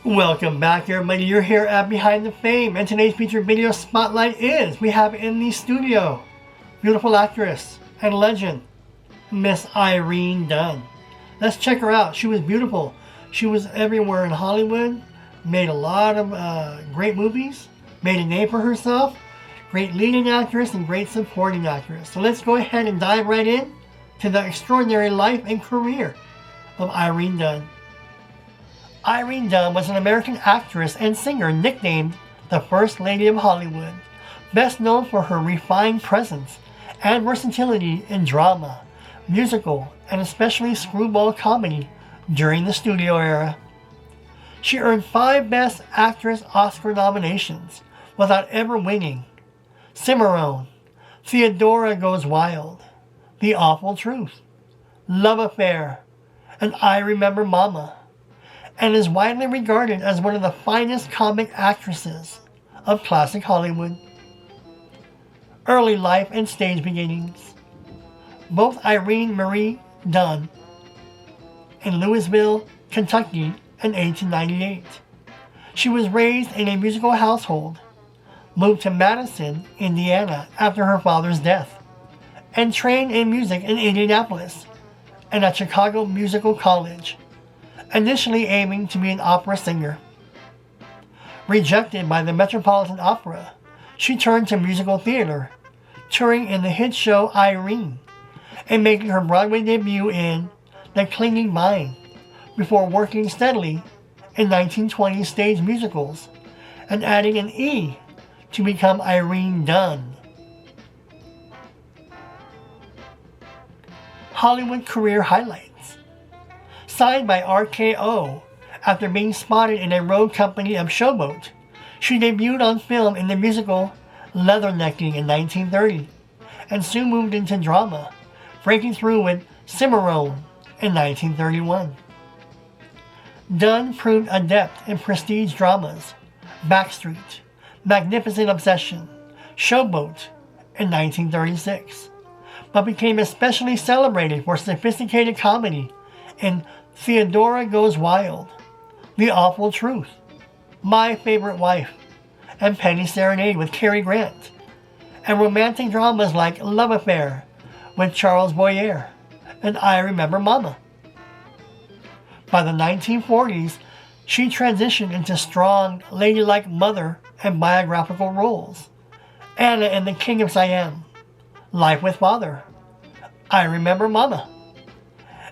Welcome back, everybody. You're here at Behind the Fame, and today's featured video spotlight is we have in the studio beautiful actress and legend, Miss Irene Dunne. Let's check her out. She was beautiful. She was everywhere in Hollywood, made a lot of great movies, made a name for herself, great leading actress and great supporting actress. So let's go ahead and dive right in to the extraordinary life and career of Irene Dunne. Irene Dunne was an American actress and singer nicknamed the First Lady of Hollywood, best known for her refined presence and versatility in drama, musical, and especially screwball comedy during the studio era. She earned 5 Best Actress Oscar nominations without ever winning: Cimarron, Theodora Goes Wild, The Awful Truth, Love Affair, and I Remember Mama, and is widely regarded as one of the finest comic actresses of classic Hollywood. Early life and stage beginnings. Both Irene Marie Dunne in Louisville, Kentucky in 1898. She was raised in a musical household, moved to Madison, Indiana after her father's death, and trained in music in Indianapolis and at Chicago Musical College, initially aiming to be an opera singer. Rejected by the Metropolitan Opera, she turned to musical theater, touring in the hit show Irene, and making her Broadway debut in The Clinging Vine, before working steadily in 1920 stage musicals and adding an E to become Irene Dunne. Hollywood career highlights. Signed by RKO after being spotted in a road company of Showboat, she debuted on film in the musical Leathernecking in 1930 and soon moved into drama, breaking through with Cimarron in 1931. Dunne proved adept in prestige dramas, Backstreet, Magnificent Obsession, Showboat in 1936, but became especially celebrated for sophisticated comedy in Theodora Goes Wild, The Awful Truth, My Favorite Wife, and Penny Serenade with Cary Grant, and romantic dramas like Love Affair with Charles Boyer and I Remember Mama. By the 1940s, she transitioned into strong, ladylike mother and biographical roles: Anna and the King of Siam, Life with Father, I Remember Mama,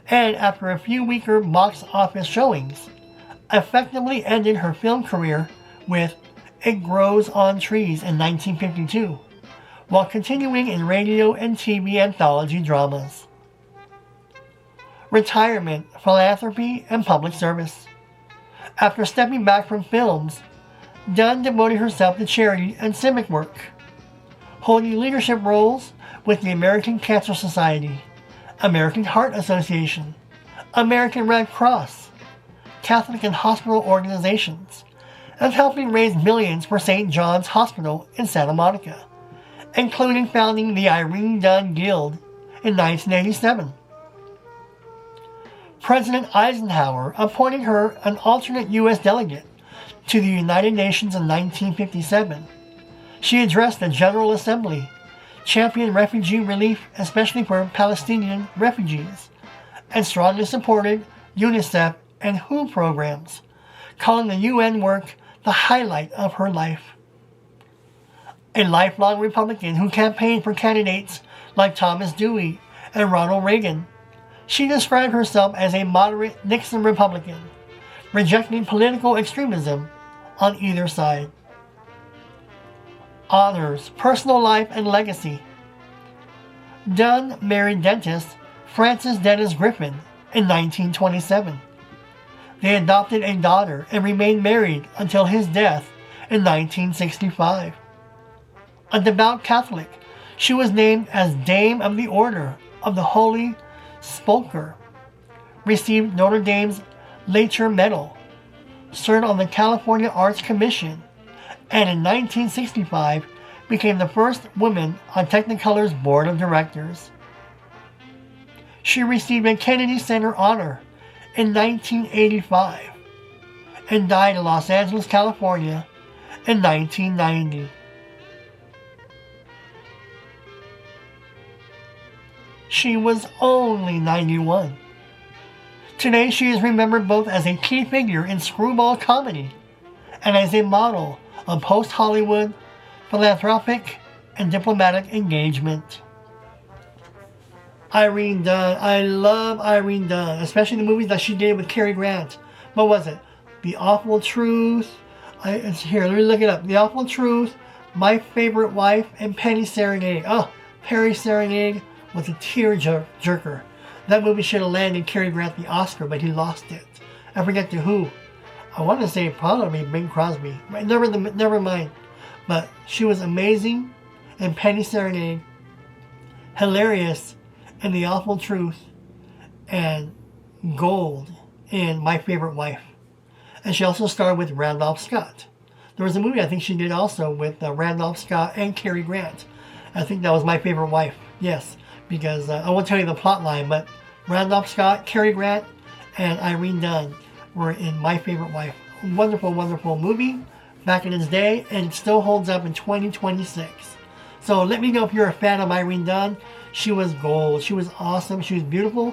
and after a few weaker box office showings, effectively ended her film career with It Grows on Trees in 1952, while continuing in radio and TV anthology dramas. Retirement, philanthropy, and public service. After stepping back from films, Dunne devoted herself to charity and civic work, holding leadership roles with the American Cancer Society, American Heart Association, American Red Cross, Catholic and hospital organizations, and helping raise millions for St. John's Hospital in Santa Monica, including founding the Irene Dunne Guild in 1987. President Eisenhower appointed her an alternate U.S. delegate to the United Nations in 1957. She addressed the General Assembly, championed refugee relief, especially for Palestinian refugees, and strongly supported UNICEF and WHO programs, calling the UN work the highlight of her life. A lifelong Republican who campaigned for candidates like Thomas Dewey and Ronald Reagan, she described herself as a moderate Nixon Republican, rejecting political extremism on either side. Honors, personal life, and legacy. Dunne married dentist Francis Dennis Griffin in 1927. They adopted a daughter and remained married until his death in 1965. A devout Catholic, she was named as Dame of the Order of the Holy Sepulchre, received Notre Dame's Leiter Medal, served on the California Arts Commission, and in 1965 became the first woman on Technicolor's board of directors. She received a Kennedy Center honor in 1985 and died in Los Angeles, California in 1990. She was only 91. Today she is remembered both as a key figure in screwball comedy and as a model of post-Hollywood philanthropic and diplomatic engagement. Irene Dunne. I love Irene Dunne, especially the movies that she did with Cary Grant. What was it? The Awful Truth. It's here, let me look it up. The Awful Truth, My Favorite Wife, and Penny Serenade. Oh, Penny Serenade was a tear-jerker. That movie should have landed Cary Grant the Oscar, but he lost it. I forget to who. I want to say probably Bing Crosby. Never mind. But she was amazing in Penny Serenade, hilarious in The Awful Truth, and gold in My Favorite Wife. And she also starred with Randolph Scott. There was a movie I think she did also with Randolph Scott and Cary Grant. I think that was My Favorite Wife. Yes, because I won't tell you the plot line, but Randolph Scott, Cary Grant, and Irene Dunne were in My Favorite Wife. Wonderful, wonderful movie back in its day, and it still holds up in 2026. So let me know if you're a fan of Irene Dunne. She was gold. She was awesome. She was beautiful.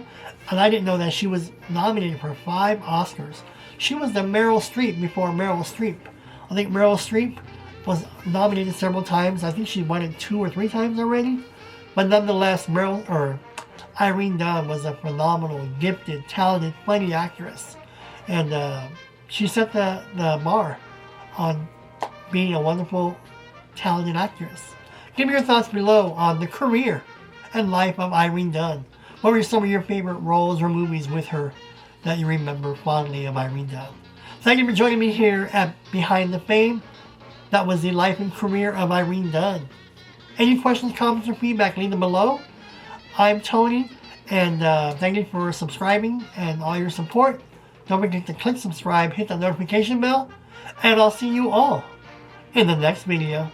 And I didn't know that she was nominated for 5 Oscars. She was the Meryl Streep before Meryl Streep. I think Meryl Streep was nominated several times. I think she won it 2 or 3 times already. But nonetheless, Irene Dunne was a phenomenal, gifted, talented, funny actress. And she set the bar on being a wonderful, talented actress. Give me your thoughts below on the career and life of Irene Dunne. What were some of your favorite roles or movies with her that you remember fondly of Irene Dunne? Thank you for joining me here at Behind the Fame. That was the life and career of Irene Dunne. Any questions, comments, or feedback, leave them below. I'm Tony, and thank you for subscribing and all your support. Don't forget to click subscribe, hit that notification bell, and I'll see you all in the next video.